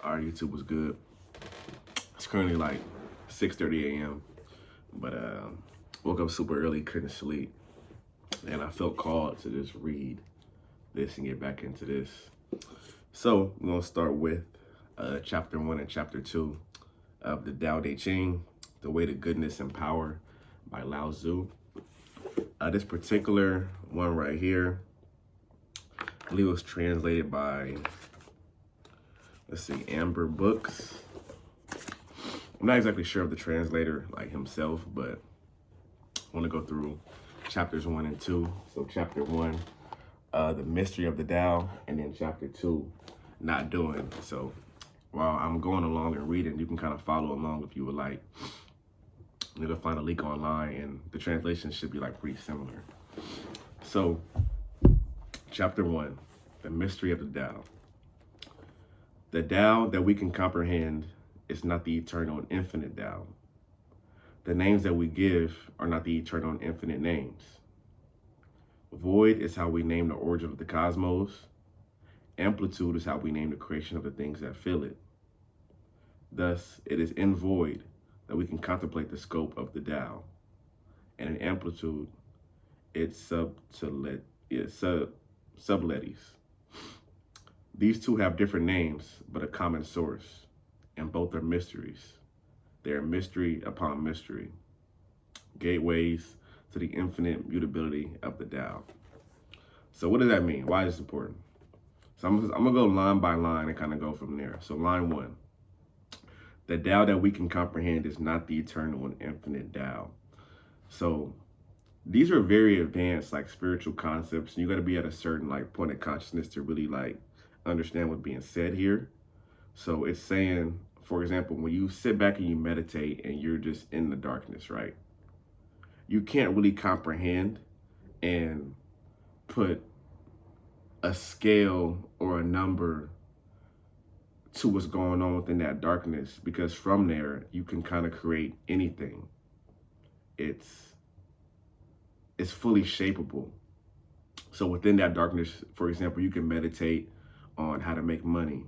Our YouTube was good. It's currently like 6:30 a.m. But woke up super early, couldn't sleep, and I felt called to just read this and get back into this. So we're gonna start with chapter 1 and chapter 2 of the Tao Te Ching, The Way to Goodness and Power by Lao Tzu. This particular one right here, I believe it was translated by, let's see, Amber Books. I'm not exactly sure of the translator like himself, but I want to go through chapters 1 and 2. So chapter 1, the mystery of the Tao, and then chapter 2, not doing. So while I'm going along and reading, you can kind of follow along if you would like. You're gonna find a link online, and the translation should be like pretty similar. So chapter 1, the mystery of the Tao. The Tao that we can comprehend is not the eternal and infinite Tao. The names that we give are not the eternal and infinite names. Void is how we name the origin of the cosmos. Amplitude is how we name the creation of the things that fill it. Thus, it is in void that we can contemplate the scope of the Tao. And in amplitude, it's subtleties. These two have different names, but a common source, and both are mysteries. They are mystery upon mystery, gateways to the infinite mutability of the Tao. So what does that mean? Why is this important? So I'm gonna go line by line and kind of go from there. So line 1, the Tao that we can comprehend is not the eternal and infinite Tao. So these are very advanced like spiritual concepts, and you got to be at a certain like point of consciousness to really like understand what's being said here. So it's saying, for example, when you sit back and you meditate and you're just in the darkness, right? You can't really comprehend and put a scale or a number to what's going on within that darkness, because from there you can kind of create anything. It's fully shapeable. So within that darkness, for example, you can meditate on how to make money.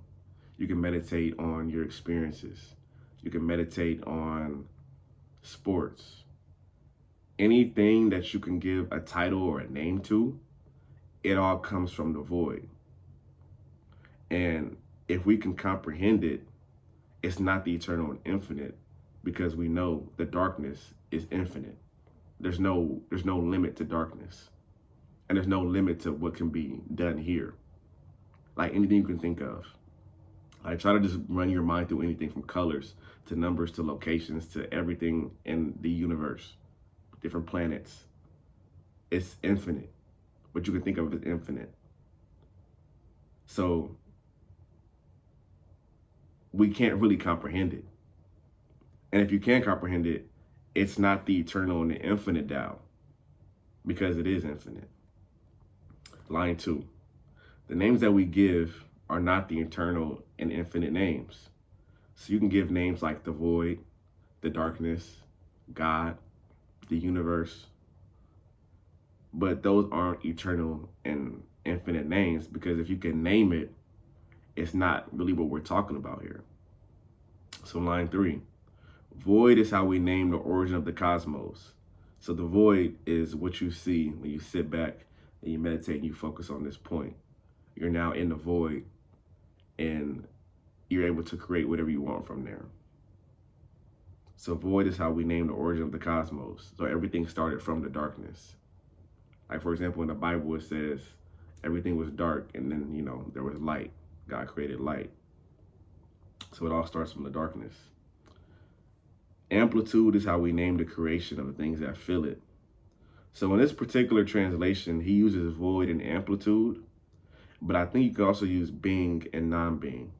You can meditate on your experiences. You can meditate on sports. Anything that you can give a title or a name to, it all comes from the void. And if we can comprehend it, it's not the eternal and infinite, because we know the darkness is infinite. There's no limit to darkness. And there's no limit to what can be done here. Like anything you can think of. I try to just run your mind through anything from colors to numbers to locations to everything in the universe, different planets. It's infinite. What you can think of as infinite. So we can't really comprehend it. And if you can comprehend it, it's not the eternal and the infinite Tao, because it is infinite. Line 2, the names that we give are not the eternal and infinite names. So you can give names like the void, the darkness, God, the universe, but those aren't eternal and infinite names, because if you can name it, it's not really what we're talking about here. So line 3, void is how we name the origin of the cosmos. So the void is what you see when you sit back and you meditate and you focus on this point. You're now in the void, and you're able to create whatever you want from there. So void is how we name the origin of the cosmos. So everything started from the darkness. Like, for example, in the Bible, it says everything was dark, and then, there was light. God created light. So it all starts from the darkness. Amplitude is how we name the creation of the things that fill it. So in this particular translation, he uses void and amplitude, but I think you could also use being and non-being.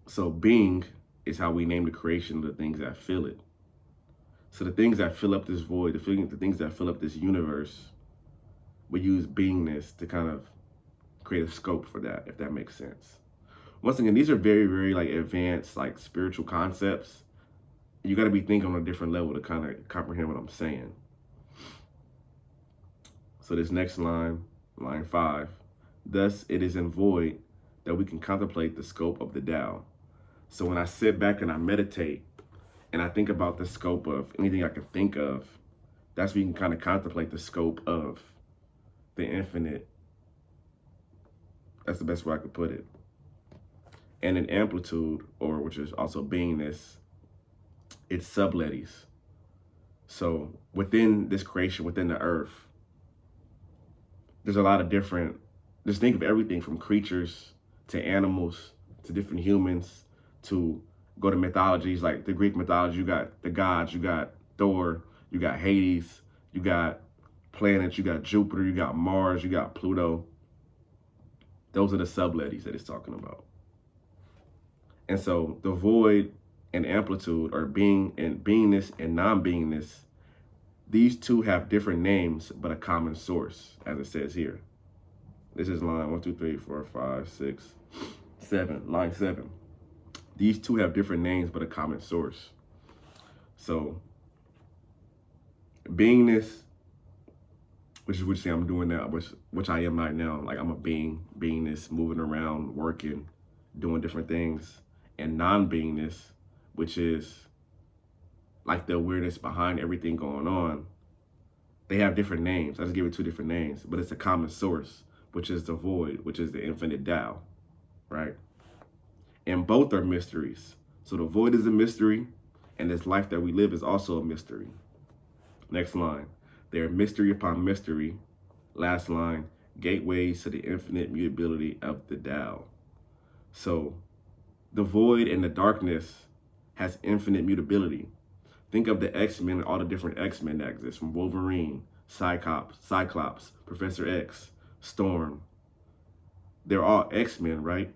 So being is how we name the creation of the things that fill it. So the things that fill up this void, the things that fill up this universe, we use beingness to kind of create a scope for that, if that makes sense. Once again, these are very, very like advanced, like spiritual concepts. You got to be thinking on a different level to kind of comprehend what I'm saying. So this next line, line 5, thus it is in void that we can contemplate the scope of the Tao. So when I sit back and I meditate and I think about the scope of anything I can think of, that's when you can kind of contemplate the scope of the infinite. That's the best way I could put it. And an amplitude, or which is also beingness, it's subtleties. So within this creation, within the earth, there's a lot of different, just think of everything from creatures to animals to different humans to go to mythologies, like the Greek mythology, you got the gods, you got Thor, you got Hades, you got planets, you got Jupiter, you got Mars, you got Pluto. Those are the subtleties that it's talking about. And so the void and amplitude, or being and beingness and non-beingness, these two have different names, but a common source, as it says here. This is line 1, 2, 3, 4, 5, 6, 7, line 7. These two have different names, but a common source. So beingness, which is what you say I'm doing now, which I am right now. Like I'm a beingness, moving around, working, doing different things. And non-beingness, which is like the awareness behind everything going on. They have different names. I just give it two different names, but it's a common source, which is the void, which is the infinite Tao, right? And both are mysteries. So the void is a mystery, and this life that we live is also a mystery. Next line, they are mystery upon mystery. Last line, gateways to the infinite mutability of the Tao. So the void and the darkness has infinite mutability. Think of the X-Men and all the different X-Men that exist, from Wolverine, Cyclops, Professor X, Storm. They're all X-Men, right?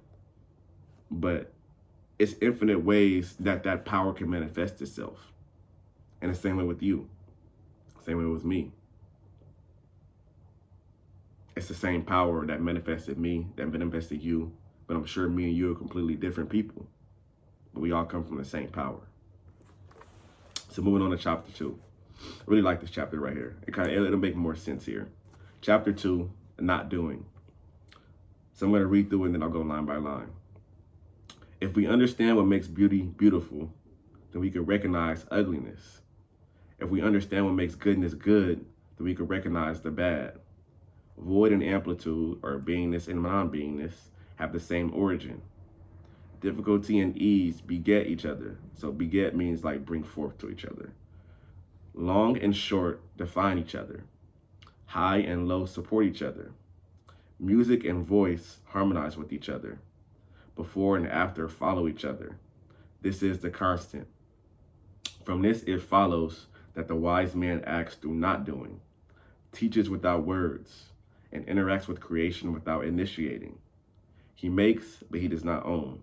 But it's infinite ways that that power can manifest itself. And the same way with you. Same way with me. It's the same power that manifested me, that manifested you. But I'm sure me and you are completely different people. But we all come from the same power. So moving on to chapter 2. I really like this chapter right here. It'll make more sense here. Chapter 2, not doing. So I'm going to read through it and then I'll go line by line. If we understand what makes beauty beautiful, then we can recognize ugliness. If we understand what makes goodness good, then we can recognize the bad. Void and amplitude, or beingness and non-beingness, have the same origin. Difficulty and ease beget each other. So beget means like bring forth to each other. Long and short define each other. High and low support each other. Music and voice harmonize with each other. Before and after follow each other. This is the constant. From this it follows that the wise man acts through not doing, teaches without words, and interacts with creation without initiating. He makes, but he does not own.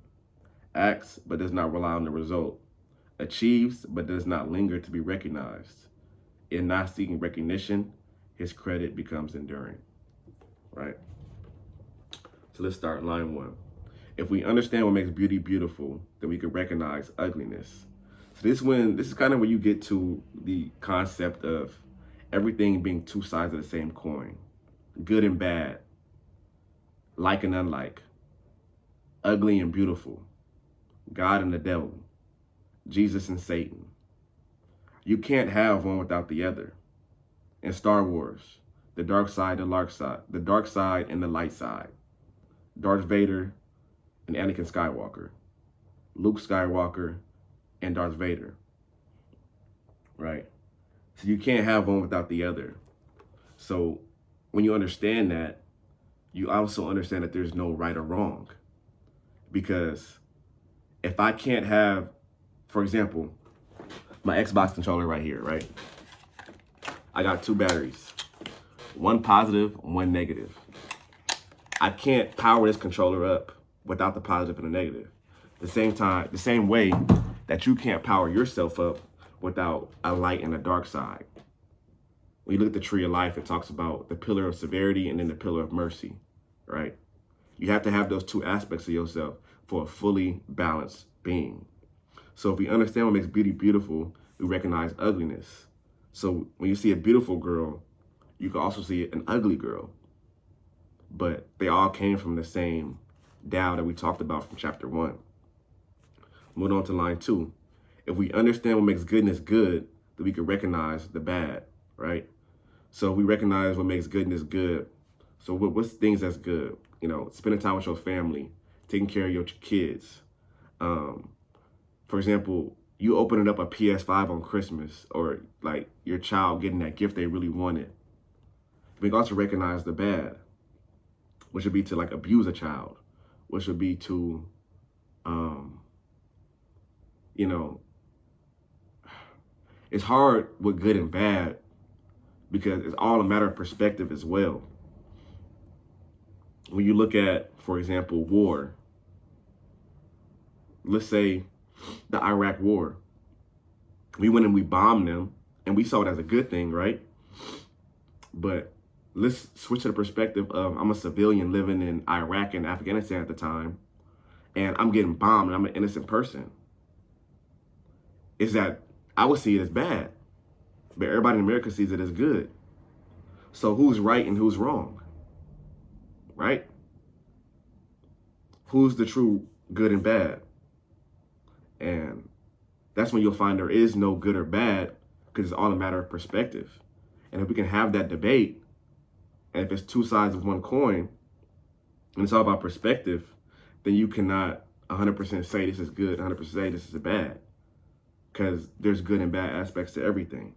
Acts, but does not rely on the result. Achieves, but does not linger to be recognized. In not seeking recognition, his credit becomes enduring. Right? So let's start line 1. If we understand what makes beauty beautiful, then we can recognize ugliness. So this is kind of when you get to the concept of everything being two sides of the same coin. Good and bad. Like and unlike. Ugly and beautiful. God and the devil. Jesus and Satan. You can't have one without the other. In Star Wars, the dark side, the dark side and the light side. Darth Vader and Anakin Skywalker. Luke Skywalker and Darth Vader. Right? So you can't have one without the other. So when you understand that, you also understand that there's no right or wrong. Because if I can't have, for example, my Xbox controller right here, right? I got 2 batteries, one positive, one negative. I can't power this controller up without the positive and the negative. The same way that you can't power yourself up without a light and a dark side. When you look at the tree of life, it talks about the pillar of severity and then the pillar of mercy, right? You have to have those two aspects of yourself for a fully balanced being. So if we understand what makes beauty beautiful, we recognize ugliness. So when you see a beautiful girl, you can also see an ugly girl. But they all came from the same Tao that we talked about from chapter 1. Moving on to line 2. If we understand what makes goodness good, then we can recognize the bad, right? So we recognize what makes goodness good. So what's things that's good? You know, spending time with your family, taking care of your kids. For example, you opening up a PS5 on Christmas, or like your child getting that gift they really wanted. We can also recognize the bad, which would be to like abuse a child, which would be to, you know, it's hard with good and bad because it's all a matter of perspective as well. When you look at, for example, war, let's say the Iraq war, we went and we bombed them and we saw it as a good thing, right? But let's switch to the perspective of I'm a civilian living in Iraq and Afghanistan at the time, and I'm getting bombed and I'm an innocent person. Is that I would see it as bad, but everybody in America sees it as good. So who's right and who's wrong, right? Who's the true good and bad? And that's when you'll find there is no good or bad, because it's all a matter of perspective. And if we can have that debate, and if it's two sides of one coin, and it's all about perspective, then you cannot 100% say this is good, 100% say this is bad, because there's good and bad aspects to everything.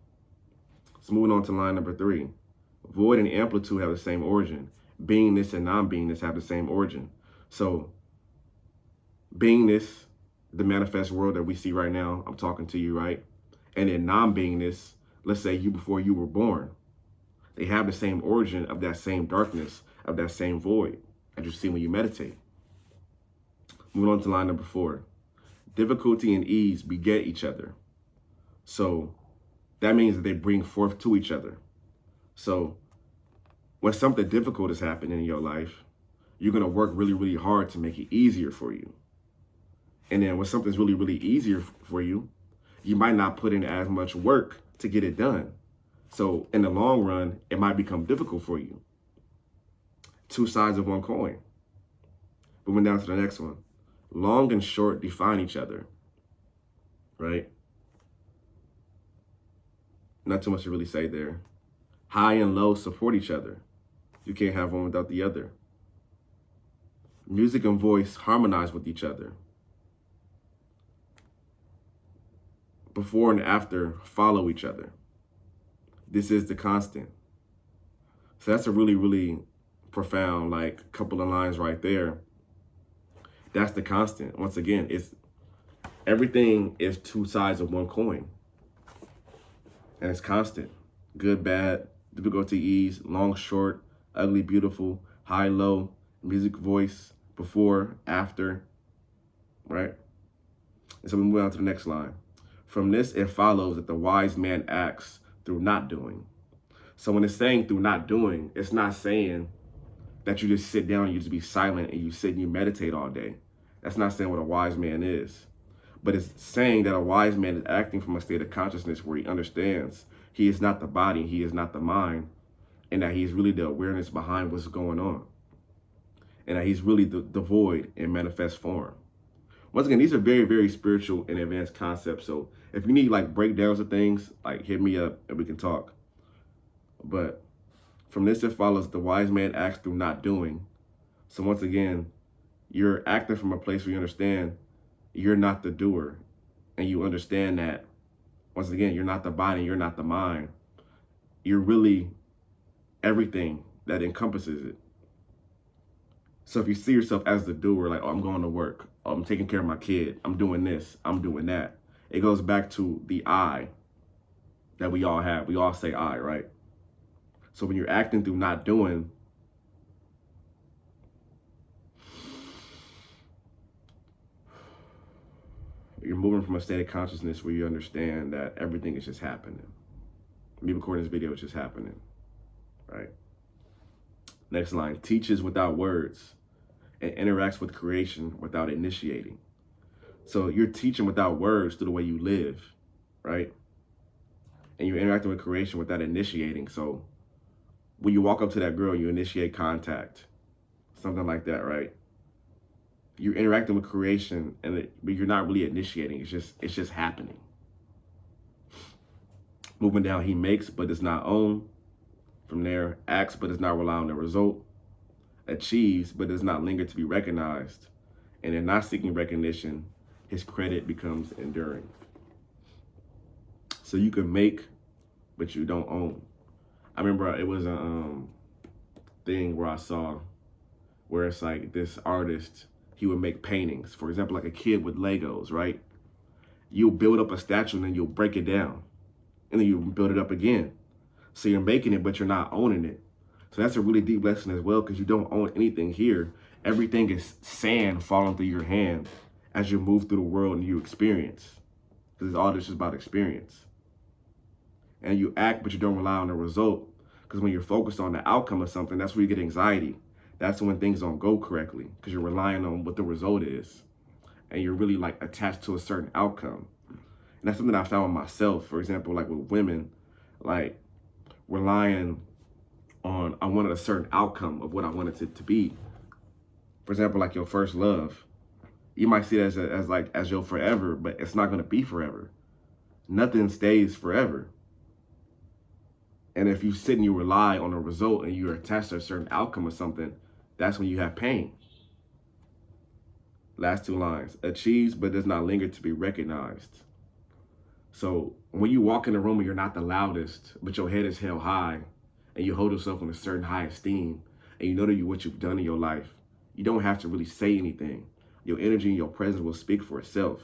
So moving on to line number 3. Void and amplitude have the same origin. Beingness and non-beingness have the same origin. So beingness, the manifest world that we see right now, I'm talking to you, right? And then non-beingness, let's say you before you were born. They have the same origin of that same darkness, of that same void, as you see when you meditate. Moving on to line number 4. Difficulty and ease beget each other. So that means that they bring forth to each other. So when something difficult is happening in your life, you're going to work really, really hard to make it easier for you. And then when something's really, really easier for you, you might not put in as much work to get it done. So in the long run, it might become difficult for you. Two sides of one coin. Moving down to the next one. Long and short define each other, right? Not too much to really say there. High and low support each other. You can't have one without the other. Music and voice harmonize with each other. Before and after follow each other. This is the constant. So that's a really, really profound, like, couple of lines right there. That's the constant. Once again, it's everything is two sides of one coin. And it's constant. Good, bad, difficulty, ease, long, short, ugly, beautiful, high, low, music, voice, before, after, right? And so we move on to the next line. From this, it follows that the wise man acts through not doing. So when it's saying through not doing, it's not saying that you just sit down and you just be silent and you sit and you meditate all day. That's not saying what a wise man is. But it's saying that a wise man is acting from a state of consciousness where he understands he is not the body, he is not the mind, and that he's really the awareness behind what's going on. And that he's really the void in manifest form. Once again, these are very, very spiritual and advanced concepts. So if you need like breakdowns of things, like hit me up and we can talk. But from this, it follows the wise man acts through not doing. So once again, you're acting from a place where you understand you're not the doer. And you understand that, once again, you're not the body, you're not the mind. You're really everything that encompasses it. So if you see yourself as the doer, like, oh, I'm going to work, oh, I'm taking care of my kid, I'm doing this, I'm doing that. It goes back to the I that we all have. We all say I, right? So when you're acting through not doing, you're moving from a state of consciousness where you understand that everything is just happening. Me recording this video is just happening, right? Next line, teaches without words and interacts with creation without initiating. So you're teaching without words through the way you live, right? And you're interacting with creation without initiating. So when you walk up to that girl, you initiate contact, something like that, right? You're interacting with creation, but you're not really initiating. It's just happening. Moving down, he makes but does not own. From there, acts but does not rely on the result. Achieves but does not linger to be recognized. And in not seeking recognition, his credit becomes enduring. So you can make, but you don't own. I remember it was a thing where I saw where it's like this artist, he would make paintings. For example, like a kid with Legos, right? You'll build up a statue and then you'll break it down. And then you build it up again. So you're making it, but you're not owning it. So that's a really deep lesson as well, because you don't own anything here. Everything is sand falling through your hand as you move through the world and you experience. Because all this is about experience. And you act, but you don't rely on the result. Because when you're focused on the outcome of something, that's where you get anxiety. That's when things don't go correctly, because you're relying on what the result is. And you're really like attached to a certain outcome. And that's something I found with myself. For example, like with women, like relying on, I wanted a certain outcome of what I wanted it to be. For example, like your first love. You might see it as your forever, but it's not going to be forever. Nothing stays forever. And if you sit and you rely on a result and you're attached to a certain outcome of something, that's when you have pain. Last two lines. Achieves but does not linger to be recognized. So when you walk in the room and you're not the loudest, but your head is held high, and you hold yourself in a certain high esteem, and you know what you've done in your life, you don't have to really say anything. Your energy and your presence will speak for itself.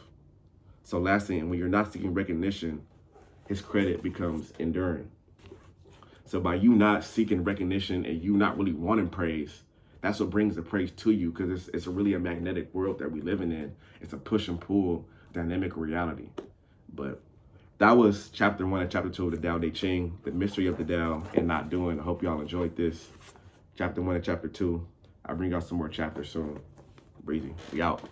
So last thing, when you're not seeking recognition, his credit becomes enduring. So by you not seeking recognition and you not really wanting praise, that's what brings the praise to you, because it's really a magnetic world that we're living in. It's a push and pull dynamic reality. But that was chapter 1 and chapter 2 of the Tao Te Ching, the mystery of the Tao and not doing. I hope y'all enjoyed this. Chapter 1 and chapter 2. I'll bring y'all some more chapters soon. Breezy. We out.